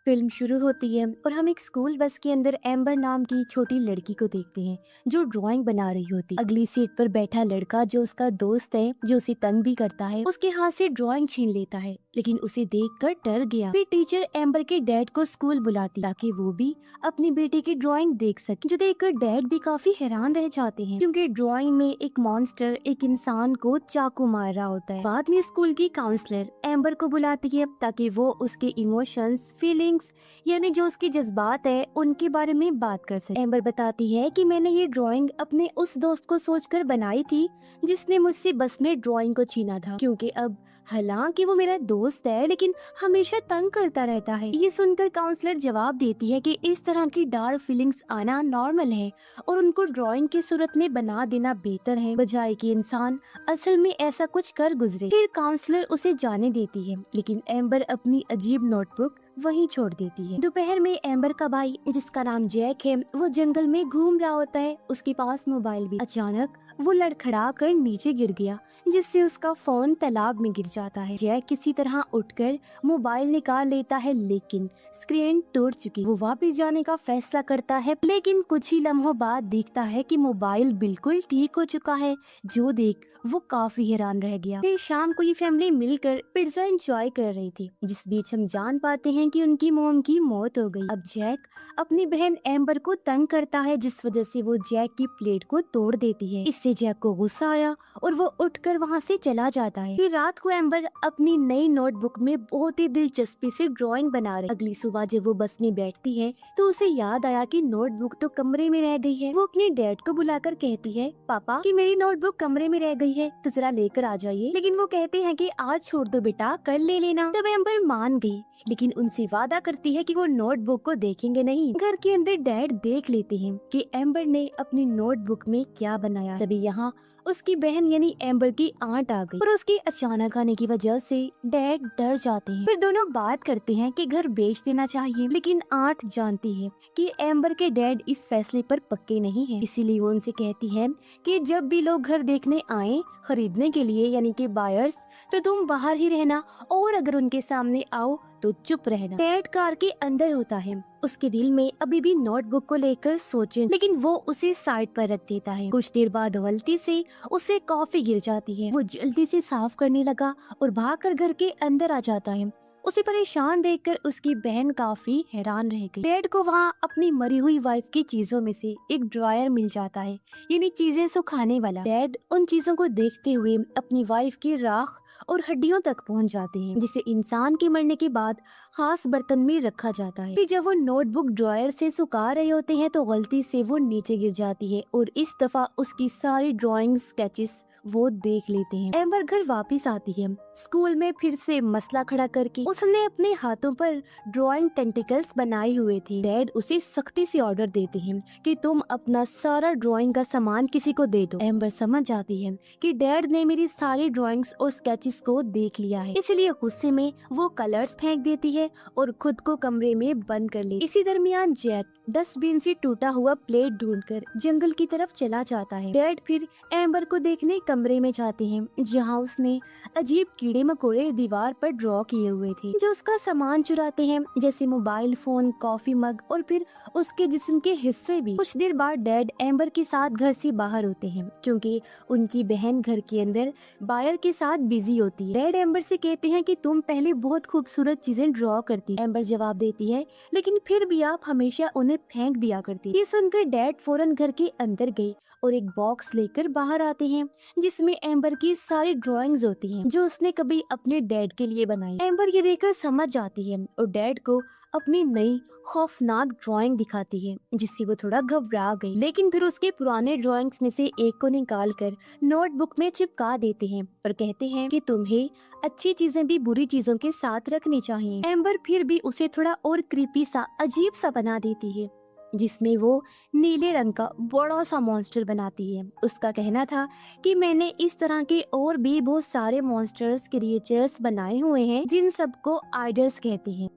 Film शुरू होती है और हम एक स्कूल बस के अंदर एम्बर नाम की छोटी लड़की को देखते हैं जो ड्राइंग बना रही होती। अगली सीट पर बैठा लड़का जो उसका दोस्त है जो उसे तंग भी करता है उसके हाथ से ड्राइंग छीन लेता है, लेकिन उसे देखकर डर गया। फिर टीचर एम्बर के डैड को स्कूल बुलाती ताकि वो भी अपनी बेटी की ड्राइंग देख सके, जो देखकर डैड भी काफी हैरान रह जाते हैं क्योंकि ड्राइंग में एक मॉन्स्टर एक इंसान को चाकू मार रहा होता है। बाद में स्कूल की काउंसलर एम्बर को बुलाती है ताकि वो उसके इमोशंस फीलिंग्स यानी जो उसके जज्बात है उनके बारे में बात कर सके। एम्बर बताती है कि मैंने ये ड्राइंग अपने उस दोस्त को सोचकर बनाई थी जिसने मुझसे बस में ड्राइंग को छीना था, क्योंकि अब हालांकि वो मेरा दोस्त है लेकिन हमेशा तंग करता रहता है। ये सुनकर काउंसलर जवाब देती है कि इस तरह की डार्क फीलिंग्स आना नॉर्मल है और उनको ड्राइंग की सूरत में बना देना बेहतर है बजाय कि इंसान असल में ऐसा कुछ कर गुजरे। फिर काउंसलर उसे जाने देती है, लेकिन एम्बर अपनी अजीब नोटबुक वहीं छोड़ देती है। दोपहर में एम्बर का भाई जिसका नाम जैक है वो जंगल में घूम रहा होता है, उसके पास मोबाइल भी। अचानक वो लड़खड़ा कर नीचे गिर गया जिससे उसका फोन तालाब में गिर जाता है। जैक किसी तरह उठकर मोबाइल निकाल लेता है लेकिन स्क्रीन टूट चुकी। वो वापस जाने का फैसला करता है लेकिन कुछ ही लम्हों बाद देखता है कि मोबाइल बिल्कुल ठीक हो चुका है, जो देख वो काफी हैरान रह गया। फिर शाम को ये फैमिली मिलकर पिज्जा एंजॉय कर रही थी, जिस बीच हम जान पाते हैं कि उनकी मॉम की मौत हो गई। अब जैक अपनी बहन एम्बर को तंग करता है जिस वजह से वो जैक की प्लेट को तोड़ देती है। इससे जैक को गुस्सा आया और वो उठकर वहाँ से चला जाता है। फिर रात को एम्बर अपनी नई नोटबुक में बहुत ही दिलचस्पी से ड्राइंग बना रही। अगली सुबह जब वो बस में बैठती है तो उसे याद आया कि नोटबुक तो कमरे में रह गई है। वो अपने डैड को बुलाकर कहती है, पापा कि मेरी नोटबुक कमरे में रह गई है तो जरा लेकर आ जाइए। लेकिन वो कहते हैं कि आज छोड़ दो बेटा, कल ले लेना। तब एम्बर मान गई लेकिन उनसे वादा करती है कि वो नोटबुक को देखेंगे नहीं। घर के अंदर डैड देख लेते हैं कि एम्बर ने अपनी नोटबुक में क्या बनाया। तभी यहाँ उसकी बहन यानी एम्बर की आंट आ गई और उसके अचानक आने की वजह से डैड डर जाते हैं। फिर दोनों बात करते हैं कि घर बेच देना चाहिए, लेकिन आंट जानती है कि एम्बर के डैड इस फैसले पर पक्के नहीं हैं। इसीलिए वो उनसे कहती है कि जब भी लोग घर देखने आए खरीदने के लिए यानी कि बायर्स, तो तुम बाहर ही रहना और अगर उनके सामने आओ तो चुप रहना। डैड कार के अंदर होता है, उसके दिल में अभी भी नोटबुक को लेकर सोचे लेकिन वो उसे साइड पर रख देता है। कुछ देर बाद गलती से उसे कॉफी गिर जाती है। वो जल्दी से साफ करने लगा और भागकर घर के अंदर आ जाता है। उसे परेशान देखकर उसकी बहन काफी हैरान रह गई। डैड को वहाँ अपनी मरी हुई वाइफ की चीजों में से एक ड्रायर मिल जाता है, यानी चीजें सुखाने वाला। डैड उन चीजों को देखते हुए अपनी वाइफ की राख और हड्डियों तक पहुंच जाते हैं, जिसे इंसान के मरने के बाद खास बर्तन में रखा जाता है। फिर जब वो नोटबुक ड्रायर से सुखा रहे होते हैं तो गलती से वो नीचे गिर जाती है और इस दफा उसकी सारी ड्राइंग स्केचेस वो देख लेते हैं। एम्बर घर वापस आती है। स्कूल में फिर से मसला खड़ा करके उसने अपने हाथों पर ड्राइंग टेंटिकल्स बनाए हुए थे। डैड उसे सख्ती से ऑर्डर देते हैं कि तुम अपना सारा ड्राइंग का सामान किसी को दे दो। एम्बर समझ जाती है कि डैड ने मेरी सारी ड्राइंग्स और स्केचेस को देख लिया है, इसलिए गुस्से में वो कलर्स फेंक देती है और खुद को कमरे में बंद कर ले। इसी दरमियान जैक डस्टबिन से टूटा हुआ प्लेट ढूंढकर जंगल की तरफ चला जाता है। डैड फिर एम्बर को देखने कमरे में जाते हैं जहाँ उसने अजीब कीड़े मकोड़े दीवार पर ड्रॉ किए हुए थे जो उसका सामान चुराते हैं, जैसे मोबाइल फोन, कॉफी मग और फिर उसके जिस्म के हिस्से भी। कुछ देर बाद डैड एम्बर के साथ घर से बाहर होते हैं क्योंकि उनकी बहन घर के अंदर बायर के साथ बिजी होती है। डैड एम्बर से कहते हैं कि तुम पहले बहुत खूबसूरत चीजें ड्रॉ करती। एम्बर जवाब देती है लेकिन फिर भी आप हमेशा उन्हें फेंक दिया करती। ये सुनकर डैड फौरन घर के अंदर गए और एक बॉक्स लेकर बाहर आते हैं जिसमें एम्बर की सारी ड्राइंग्स होती हैं जो उसने कभी अपने डैड के लिए बनाई। एम्बर ये देखकर समझ जाती है और डैड को अपनी नई खौफनाक ड्राइंग दिखाती है जिससे वो थोड़ा घबरा गई, लेकिन फिर उसके पुराने ड्राइंग्स में से एक को निकालकर नोटबुक में चिपका देते हैं और कहते हैं कि तुम्हें अच्छी चीजें भी बुरी चीजों के साथ रखनी चाहिए। एम्बर फिर भी उसे थोड़ा और क्रीपी सा अजीब सा बना देती है जिसमें वो नीले रंग का बड़ा सा मॉन्स्टर बनाती है। उसका कहना था कि मैंने इस तरह के और भी बहुत सारे मॉन्स्टर्स क्रिएचर्स बनाए हुए हैं जिन सबको आइडल्स कहते हैं।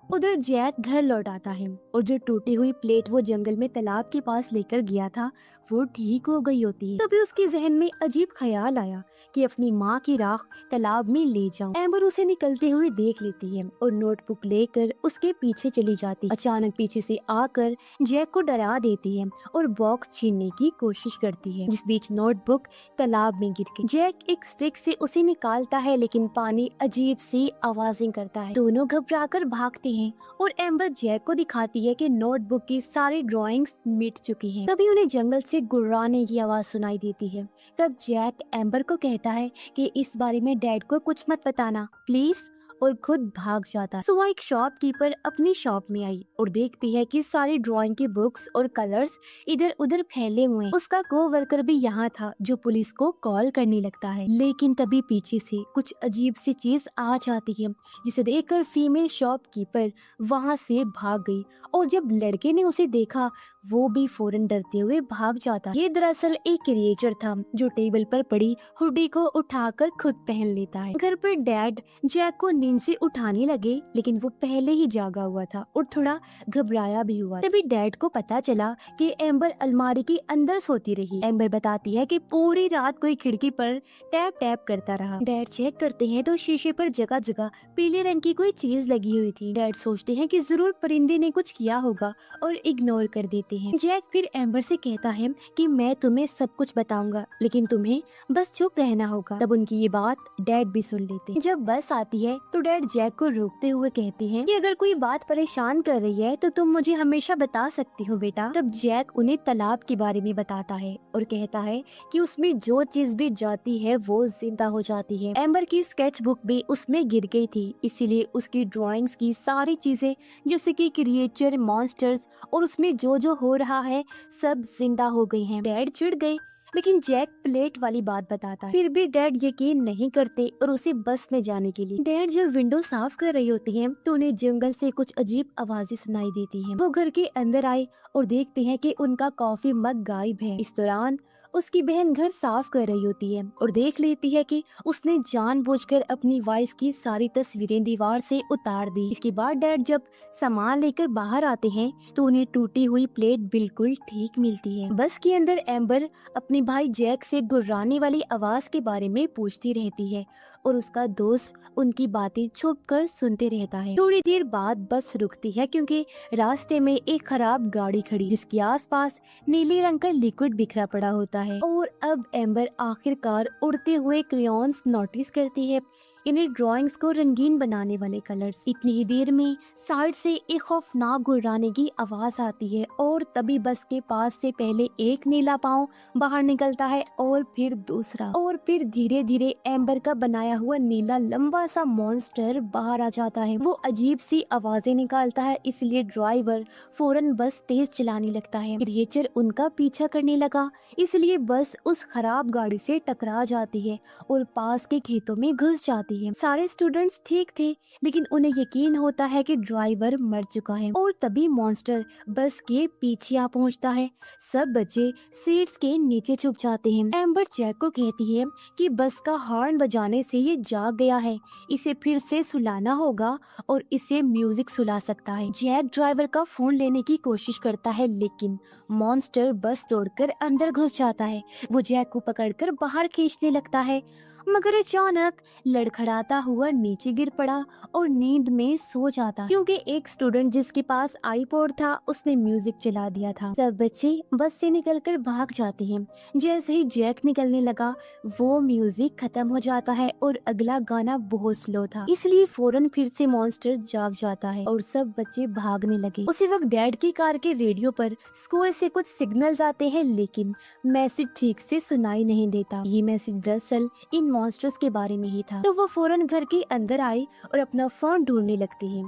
उधर जैक घर लौट आता है और जो टूटी हुई प्लेट वो जंगल में तालाब के पास लेकर गया था वो ठीक हो गई होती है। तभी उसके जहन में अजीब ख्याल आया कि अपनी माँ की राख तालाब में ले जाऊं। एम्बर उसे निकलते हुए देख लेती है और नोटबुक लेकर उसके पीछे चली जाती। अचानक पीछे से आकर जैक को डरा देती है और बॉक्स छीनने की कोशिश करती है, जिस बीच नोटबुक तालाब में गिर गई। जैक एक स्टिक से उसे निकालता है लेकिन पानी अजीब सी आवाजें करता है। दोनों घबराकर भागते हैं और एम्बर जैक को दिखाती है कि नोटबुक की सारी ड्राइंग्स मिट चुकी हैं। तभी उन्हें जंगल से गुर्राने की आवाज सुनाई देती है। तब जैक एम्बर को कहता है कि इस बारे में डैड को कुछ मत बताना प्लीज, और खुद भाग जाता। सुबह एक शॉपकीपर अपनी शॉप में आई और देखती है कि सारी ड्राइंग की बुक्स और कलर्स इधर उधर फैले हुए हैं। उसका कोवर्कर भी यहाँ था जो पुलिस को कॉल करने लगता है, लेकिन तभी पीछे से कुछ अजीब सी चीज आ जाती है जिसे देखकर फीमेल शॉपकीपर वहाँ से भाग गई और जब लड़के ने उसे देखा वो भी फौरन डरते हुए भाग जाता। ये दरअसल एक क्रिएचर था जो टेबल पर पड़ी हुडी को उठाकर खुद पहन लेता है। घर पर डैड जैक को नींद से उठाने लगे लेकिन वो पहले ही जागा हुआ था और थोड़ा घबराया भी हुआ। तभी डैड को पता चला कि एम्बर अलमारी के अंदर सोती रही। एम्बर बताती है कि पूरी रात कोई खिड़की पर टैप टैप करता रहा। डैड चेक करते हैं तो शीशे पर जगह जगह पीले रंग की कोई चीज लगी हुई थी। डैड सोचते हैं कि जरूर परिंदे ने कुछ किया होगा और इग्नोर कर देते हैं। जैक फिर एम्बर से कहता है कि मैं तुम्हें सब कुछ बताऊंगा लेकिन तुम्हें बस चुप रहना होगा। तब उनकी ये बात डैड भी सुन लेते हैं। जब बस आती है तो डैड जैक को रोकते हुए कहते हैं कि अगर कोई बात परेशान कर रही है तो तुम मुझे हमेशा बता सकती हो बेटा। तब जैक उन्हें तालाब के बारे में बताता है और कहता है कि उसमें जो चीज भी जाती है वो जिंदा हो जाती है। एम्बर की स्केच बुक भी उसमें गिर गई थी, इसीलिए उसकी ड्राइंग्स की सारी चीजें जैसे कि क्रिएचर, मॉन्स्टर्स और उसमें जो हो रहा है सब जिंदा हो गई हैं। डैड चिढ़ गए लेकिन जैक प्लेट वाली बात बताता है। फिर भी डैड यकीन नहीं करते और उसे बस में जाने के लिए। डैड जब विंडो साफ कर रही होती हैं तो उन्हें जंगल से कुछ अजीब आवाजें सुनाई देती हैं। वो घर के अंदर आए और देखते हैं कि उनका कॉफी मग गायब है। इस दौरान उसकी बहन घर साफ कर रही होती है और देख लेती है कि उसने जानबूझकर अपनी वाइफ की सारी तस्वीरें दीवार से उतार दी। इसके बाद डैड जब सामान लेकर बाहर आते हैं तो उन्हें टूटी हुई प्लेट बिल्कुल ठीक मिलती है। बस के अंदर एम्बर अपने भाई जैक से गुर्राने वाली आवाज के बारे में पूछती रहती है और उसका दोस्त उनकी बातें छुप कर सुनते रहता है। थोड़ी देर बाद बस रुकती है क्योंकि रास्ते में एक खराब गाड़ी खड़ी जिसके आसपास नीले रंग का लिक्विड बिखरा पड़ा होता है। और अब एम्बर आखिरकार उड़ते हुए क्रेयॉन्स नोटिस करती है, इन्हें ड्राइंग्स को रंगीन बनाने वाले कलर्स। इतनी ही देर में साइड से एक खौफनाक गुर्राने की आवाज आती है और तभी बस के पास से पहले एक नीला पाँव बाहर निकलता है और फिर दूसरा और फिर धीरे धीरे एम्बर का बनाया हुआ नीला लंबा सा मॉन्स्टर बाहर आ जाता है। वो अजीब सी आवाजें निकालता है, इसलिए ड्राइवर फौरन बस तेज चलाने लगता है। क्रिएचर उनका पीछा करने लगा, इसलिए बस उस खराब गाड़ी से टकरा जाती है और पास के खेतों में घुस जाती है। सारे स्टूडेंट्स ठीक थे लेकिन उन्हें यकीन होता है कि ड्राइवर मर चुका है और तभी मॉन्स्टर बस के पीछे आ पहुंचता है। सब बच्चे सीट्स के नीचे छुप जाते हैं। एम्बर जैक को कहती है कि बस का हॉर्न बजाने से ये जाग गया है, इसे फिर से सुलाना होगा और इसे म्यूजिक सुला सकता है। जैक ड्राइवर का फोन लेने की कोशिश करता है लेकिन मॉन्स्टर बस तोड़कर अंदर घुस जाता है। वो जैक को पकड़कर बाहर खींचने लगता है मगर अचानक लड़खड़ाता हुआ नीचे गिर पड़ा और नींद में सो जाता क्योंकि एक स्टूडेंट जिसके पास आईपॉड था उसने म्यूजिक चला दिया था। सब बच्चे बस से निकलकर भाग जाते हैं। जैसे ही जैक निकलने लगा वो म्यूजिक खत्म हो जाता है और अगला गाना बहुत स्लो था, इसलिए फौरन फिर से मॉन्स्टर जाग जाता है और सब बच्चे भागने लगे। उसी वक्त डैड की कार के रेडियो पर स्कूल से कुछ सिग्नल्स आते हैं लेकिन मैसेज ठीक से सुनाई नहीं देता। ये मैसेज दरअसल इन मॉन्स्टर्स के बारे में ही था। तो वो फौरन घर के अंदर आए और अपना फोन ढूंढने लगते हैं।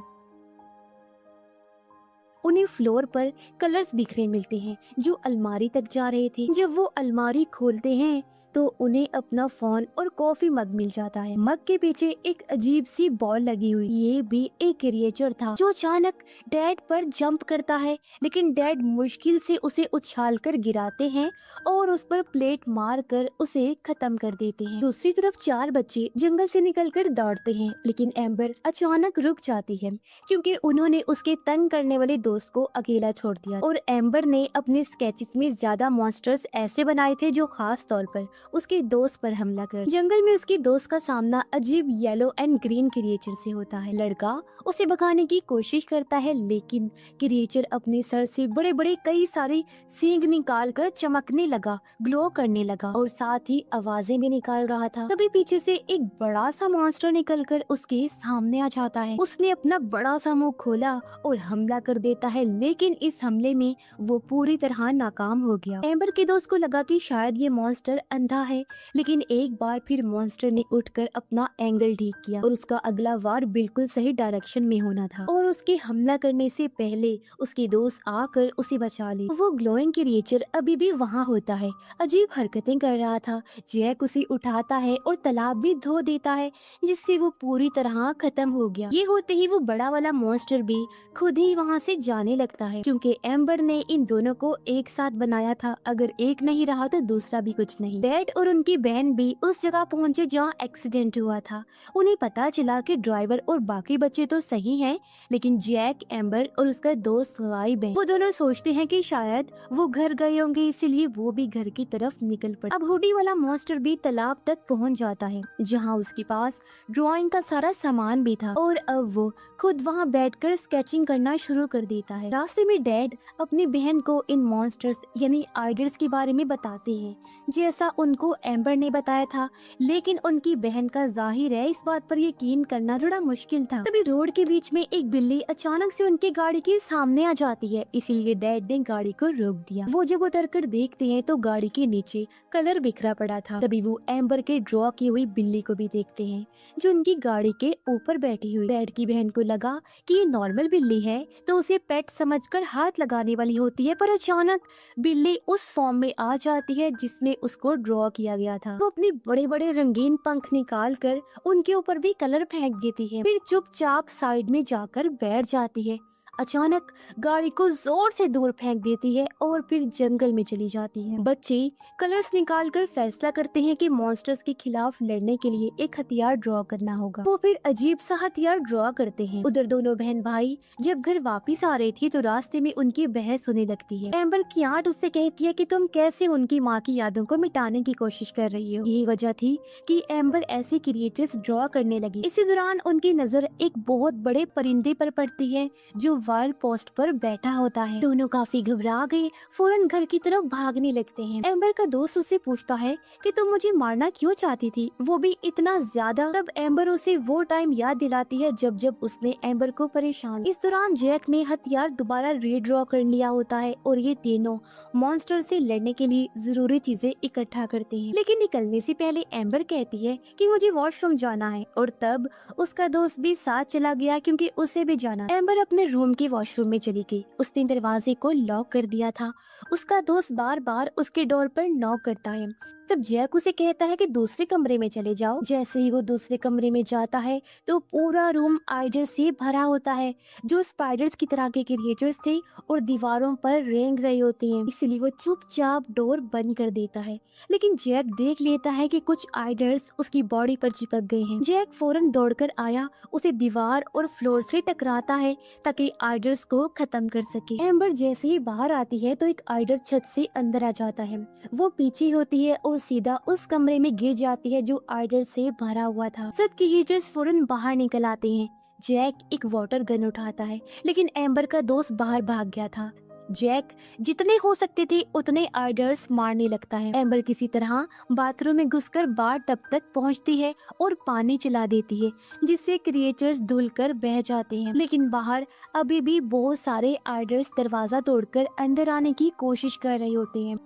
उन्हें फ्लोर पर कलर्स बिखरे मिलते हैं जो अलमारी तक जा रहे थे। जब वो अलमारी खोलते हैं तो उन्हें अपना फोन और कॉफी मग मिल जाता है। मग के पीछे एक अजीब सी बॉल लगी हुई, ये भी एक क्रिएचर था जो अचानक डैड पर जंप करता है, लेकिन डैड मुश्किल से उसे उछाल कर गिराते हैं और उस पर प्लेट मार कर उसे खत्म कर देते हैं। दूसरी तरफ 4 बच्चे जंगल से निकलकर दौड़ते हैं, लेकिन एम्बर अचानक रुक जाती है क्योंकि उन्होंने उसके तंग करने वाले दोस्त को अकेला छोड़ दिया और एम्बर ने अपने स्केचेस में ज्यादा मॉन्स्टर्स ऐसे बनाए थे जो खास तौर पर उसके दोस्त पर हमला कर। जंगल में उसके दोस्त का सामना अजीब येलो एंड ग्रीन क्रिएचर से होता है। लड़का उसे भगाने की कोशिश करता है, लेकिन क्रिएचर अपने सर से बड़े बड़े कई सारे सींग निकाल कर चमकने लगा, ग्लो करने लगा और साथ ही आवाजें भी निकाल रहा था। तभी पीछे से एक बड़ा सा मॉन्स्टर निकलकर उसके सामने आ जाता है। उसने अपना बड़ा सा मुंह खोला और हमला कर देता है, लेकिन इस हमले में वो पूरी तरह नाकाम हो गया। एम्बर के दोस्त को लगा कि शायद ये मॉन्स्टर अंधा है, लेकिन एक बार फिर मॉन्स्टर ने उठकर अपना एंगल ठीक किया और उसका अगला वार बिल्कुल सही डायरेक्शन में होना था और उसके हमला करने से पहले उसके दोस्त आकर उसे बचा ले। वो ग्लोइंग क्रिएचर अभी भी वहाँ होता है, अजीब हरकतें कर रहा था। जैक उसे उठाता है और तालाब भी धो देता है, जिससे वो पूरी तरह खत्म हो गया। ये होते ही वो बड़ा वाला मॉन्स्टर भी खुद ही वहाँ से जाने लगता है, क्योंकि एम्बर ने इन दोनों को एक साथ बनाया था। अगर एक नहीं रहा तो दूसरा भी कुछ नहीं। डैड और उनकी बहन भी उस जगह पहुँचे जहाँ एक्सीडेंट हुआ था। उन्हें पता चला कि ड्राइवर और बाकी बच्चे तो सही हैं, लेकिन जैक, एम्बर और उसका दोस्त गायब है। वो दोनों सोचते हैं कि शायद वो घर गए होंगे, इसीलिए वो भी घर की तरफ निकल पड़े। अब हुडी वाला मॉन्स्टर भी तालाब तक पहुंच जाता है, जहां उसके पास ड्राइंग का सारा सामान भी था और अब वो खुद वहां बैठकर स्केचिंग करना शुरू कर देता है। रास्ते में डैड अपनी बहन को इन मॉन्स्टर्स यानी आइडल्स के बारे में बताते हैं, जैसा उनको एम्बर ने बताया था, लेकिन उनकी बहन का जाहिर है इस बात पर यकीन करना थोड़ा मुश्किल था। तभी रोड के बीच में एक बिल्ली अचानक से उनकी गाड़ी के सामने आ जाती है, इसीलिए डैड ने गाड़ी को रोक दिया। वो जब उतर कर देखते हैं तो गाड़ी के नीचे कलर बिखरा पड़ा था। तभी वो एम्बर के ड्रॉ की हुई बिल्ली को भी देखते हैं, जो उनकी गाड़ी के ऊपर बैठी हुई। डैड की बहन को लगा कि ये नॉर्मल बिल्ली है, तो उसे पेट समझकर हाथ लगाने वाली होती है, पर अचानक बिल्ली उस फॉर्म में आ जाती है जिसमें उसको ड्रॉ किया गया था। वो अपने बड़े बड़े रंगीन पंख निकाल कर उनके ऊपर भी कलर फेंक देती है, फिर चुपचाप साइड में जाकर बैठ जाती है। अचानक गाड़ी को जोर से दूर फेंक देती है और फिर जंगल में चली जाती है। बच्चे कलर्स निकालकर फैसला करते हैं कि मॉन्स्टर्स के खिलाफ लड़ने के लिए एक हथियार ड्रॉ करना होगा। वो फिर अजीब सा हथियार ड्रॉ करते हैं। उधर दोनों बहन भाई जब घर वापस आ रही थी तो रास्ते में उनकी बहस होने लगती है। एम्बर की आंट उससे कहती है कि तुम कैसे उनकी माँ की यादों को मिटाने की कोशिश कर रही हो। यही वजह थी कि एम्बर ऐसे क्रिएचर्स ड्रॉ करने लगी। इसी दौरान उनकी नजर एक बहुत बड़े परिंदे पर पड़ती है जो वाल पोस्ट पर बैठा होता है। दोनों काफी घबरा गए, फौरन घर की तरफ भागने लगते हैं। एम्बर का दोस्त उससे पूछता है कि तुम मुझे मारना क्यों चाहती थी, वो भी इतना ज्यादा। तब एम्बर उसे वो टाइम याद दिलाती है जब उसने एम्बर को परेशान। इस दौरान जैक ने हथियार दोबारा रीड्रॉ कर लिया होता है और ये तीनों मॉन्स्टर से लड़ने के लिए जरूरी चीजें इकट्ठा करते हैं। लेकिन निकलने से पहले एम्बर कहती है कि मुझे वॉशरूम जाना है, और तब उसका दोस्त भी साथ चला गया क्योंकि उसे भी जाना। एम्बर अपने रूम के वॉशरूम में चली गई। उसने दरवाजे को लॉक कर दिया था। उसका दोस्त बार बार उसके डोर पर नॉक करता है। तब जैक उसे कहता है कि दूसरे कमरे में चले जाओ। जैसे ही वो दूसरे कमरे में जाता है तो पूरा रूम आइडल से भरा होता है, जो स्पाइडर्स की तरह के क्रिएचर्स थे और दीवारों पर रेंग रहे होते हैं। इसलिए वो चुपचाप डोर बंद कर देता है, लेकिन जैक देख लेता है कि कुछ आइडल्स उसकी बॉडी पर चिपक गए हैं। जैक फौरन दौड़कर आया, उसे दीवार और फ्लोर से टकराता है ताकि आइडल्स को खत्म कर सके। एम्बर जैसे ही बाहर आती है तो एक आइडल छत से अंदर आ जाता है। वो पीछे होती है और सीधा उस कमरे में गिर जाती है जो आइडल से भरा हुआ था। सब क्रिएचर्स फौरन बाहर निकल आते हैं। जैक एक वाटर गन उठाता है, लेकिन एम्बर का दोस्त बाहर भाग गया था। जैक जितने हो सकते थे उतने आइडल्स मारने लगता है। एम्बर किसी तरह बाथरूम में घुसकर बार टब तक पहुंचती है और पानी चला देती है, जिससे क्रिएचर्स धुलकर बह जाते हैं। लेकिन बाहर अभी भी बहुत सारे आइडल्स दरवाजा तोड़कर अंदर आने की कोशिश कर रहे होते हैं।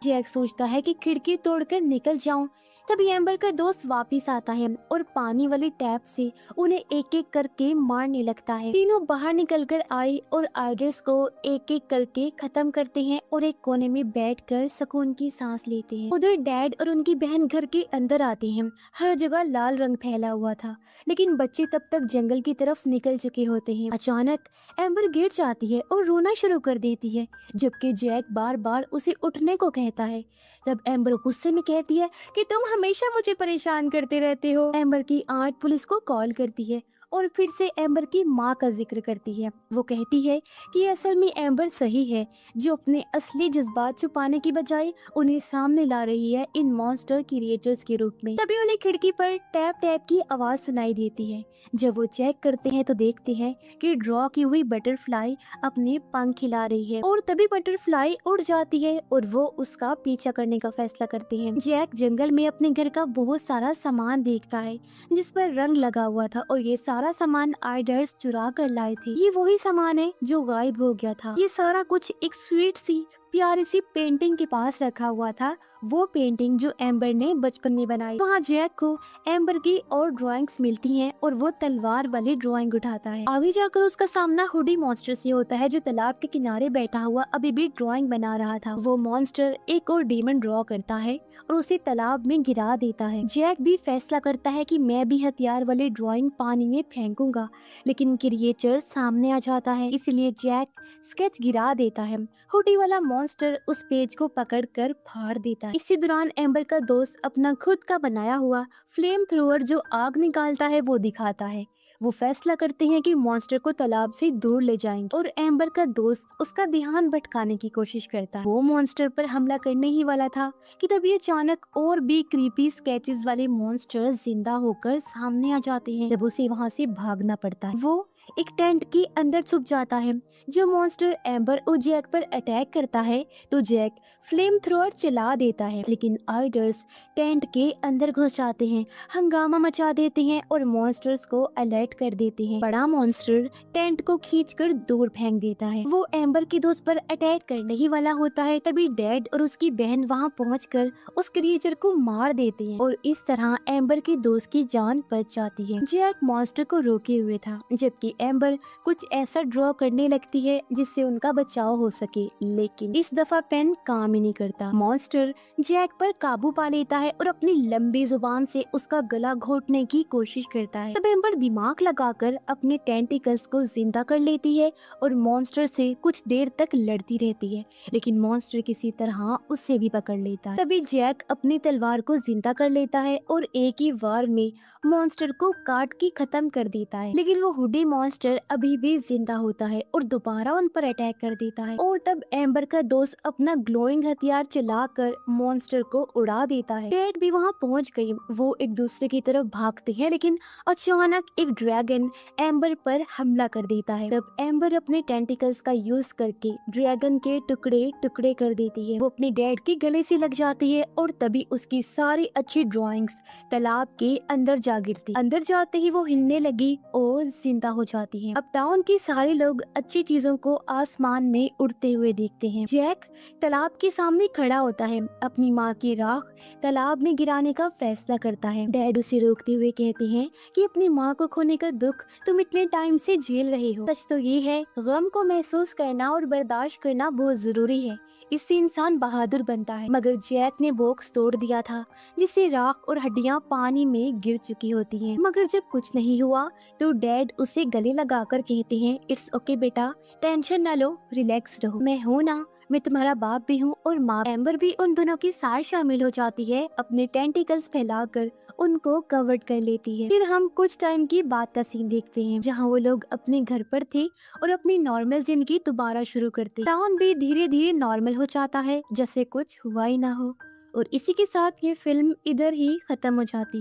जैक सोचता है कि खिड़की तोड़कर निकल जाऊं, तभी एम्बर का दोस्त वापिस आता है और पानी वाली टैप से उन्हें एक एक करके मारने लगता है। तीनों बाहर निकल कर आए और आइडर्स को एक एक करके खत्म करते हैं और एक कोने में बैठकर सुकून की सांस लेते हैं। उधर डैड और उनकी बहन घर के अंदर आते हैं। हर जगह लाल रंग फैला हुआ था, लेकिन बच्चे तब तक जंगल की तरफ निकल चुके होते हैं। अचानक एम्बर गिर जाती है और रोना शुरू कर देती है, जबकि जैक बार बार उसे उठने को कहता है। तब एम्बर गुस्से में कहती है कि तुम हमेशा मुझे परेशान करते रहते हो। एम्बर की आंट पुलिस को कॉल करती है और फिर से एम्बर की माँ का जिक्र करती है। वो कहती है कि असल में एम्बर सही है, जो अपने असली जज्बात छुपाने की बजाय उन्हें सामने ला रही है इन मॉन्स्टर क्रिएचर्स के रूप में। तभी उन्हें खिड़की पर टैप टैप की आवाज सुनाई देती है। जब वो चेक करते हैं तो देखते हैं कि ड्रॉ की हुई बटरफ्लाई अपने पंख हिला रही है और तभी बटरफ्लाई उड़ जाती है और वो उसका पीछा करने का फैसला करते हैं। जैक जंगल में अपने घर का बहुत सारा सामान देखता है जिस पर रंग लगा हुआ था और ये सारा सामान आइडर्स चुरा कर लाए थे। ये वही सामान है जो गायब हो गया था। ये सारा कुछ एक स्वीट सी प्यारी सी पेंटिंग के पास रखा हुआ था, वो पेंटिंग जो एम्बर ने बचपन में बनाई। वहाँ जैक को एम्बर की और ड्राइंग्स मिलती हैं और वो तलवार वाली ड्राइंग उठाता है। आगे जाकर उसका सामना हुडी मॉन्स्टर से होता है, जो तालाब के किनारे बैठा हुआ अभी भी ड्राइंग बना रहा था। वो मॉन्स्टर एक और डीमन ड्रॉ करता है और उसे तालाब में गिरा देता है। जैक भी फैसला करता है कि मैं भी हथियार वाली ड्राइंग पानी में फेंकूंगा, लेकिन क्रिएचर सामने आ जाता है, इसलिए जैक स्केच गिरा देता है। हुडी वाला मॉन्स्टर उस पेज को पकड़कर फाड़ देता है। इसी दौरान एम्बर का दोस्त अपना खुद का बनाया हुआ फ्लेम थ्रोअर जो आग निकालता है वो दिखाता है। वो फैसला करते हैं कि मॉन्स्टर को तालाब से दूर ले जाएंगे और एम्बर का दोस्त उसका ध्यान भटकाने की कोशिश करता है। वो मॉन्स्टर पर हमला करने ही वाला था कि तभी अचानक और भी क्रीपी स्केचेस वाले मॉन्स्टर जिंदा होकर सामने आ जाते हैं। जब उसे वहाँ से भागना पड़ता है, वो एक टेंट के अंदर छुप जाता है। जो मॉन्स्टर एम्बर और जैक पर अटैक करता है तो जैक फ्लेम थ्रोअर चला देता है, लेकिन आइडर्स टेंट के अंदर घुस जाते हैं, हंगामा मचा देते हैं और मॉन्स्टर्स को अलर्ट कर देते हैं। बड़ा मॉन्स्टर टेंट को खींचकर दूर फेंक देता है। वो एम्बर के दोस्त पर अटैक करने ही वाला होता है, तभी डैड और उसकी बहन वहाँ पहुंचकर उस क्रिएचर को मार देते हैं और इस तरह एम्बर के दोस्त की जान बच जाती है। जैक मॉन्स्टर को रोके हुए था, जबकि एम्बर कुछ ऐसा ड्रॉ करने लगती है जिससे उनका बचाव हो सके, लेकिन इस दफा पेन काम ही नहीं करता। मॉन्स्टर जैक पर काबू पा लेता है और अपनी लंबी जुबान से उसका गला घोटने की कोशिश करता है। तब एम्बर दिमाग लगाकर अपने टेंटिकल्स को जिंदा कर लेती है और मॉन्स्टर से कुछ देर तक लड़ती रहती है, लेकिन मॉन्स्टर किसी तरह उससे भी पकड़ लेता है। तभी जैक अपनी तलवार को जिंदा कर लेता है और एक ही वार में मॉन्स्टर को काट के खत्म कर देता है, लेकिन वो हुडी मॉन्स्टर अभी भी जिंदा होता है और दोबारा उन पर अटैक कर देता है। और तब एम्बर का दोस्त अपना ग्लोइंग हथियार चलाकर मॉन्स्टर को उड़ा देता है। डैड भी वहाँ पहुँच गई। वो एक दूसरे की तरफ भागते हैं, लेकिन अचानक एक ड्रैगन एम्बर पर हमला कर देता है। तब एम्बर अपने टेंटिकल्स का यूज करके ड्रैगन के टुकड़े टुकड़े कर देती है। वो अपने डैड के गले से लग जाती है और तभी उसकी सारी अच्छी ड्राइंग्स तालाब के अंदर जा गिरती। अंदर जाते ही वो हिलने लगी और जिंदा हो जाती है। अब टाउन के सारे लोग अच्छी चीजों को आसमान में उड़ते हुए देखते हैं। जैक तालाब के सामने खड़ा होता है, अपनी माँ की राख तालाब में गिराने का फैसला करता है। डैड उसे रोकते हुए कहते हैं कि अपनी माँ को खोने का दुख तुम इतने टाइम से झेल रहे हो। सच तो ये है, गम को महसूस करना और बर्दाश्त करना बहुत जरूरी है, इससे इंसान बहादुर बनता है। मगर जैक ने बॉक्स तोड़ दिया था, जिससे राख और हड्डियां पानी में गिर चुकी होती हैं। मगर जब कुछ नहीं हुआ तो डैड उसे गले लगाकर कहते हैं, इट्स ओके बेटा, टेंशन न लो, रिलैक्स रहो, मैं हूँ ना, मैं तुम्हारा बाप भी हूँ और माँ। एम्बर भी उन दोनों के साथ शामिल हो जाती है, अपने टेंटिकल्स फैलाकर उनको कवर कर लेती है। फिर हम कुछ टाइम की बात का सीन देखते हैं, जहाँ वो लोग अपने घर पर थे और अपनी नॉर्मल जिंदगी दोबारा शुरू करते। टाउन भी धीरे धीरे नॉर्मल हो जाता है, जैसे कुछ हुआ ही ना हो। और इसी के साथ ये फिल्म इधर ही खत्म हो जाती है।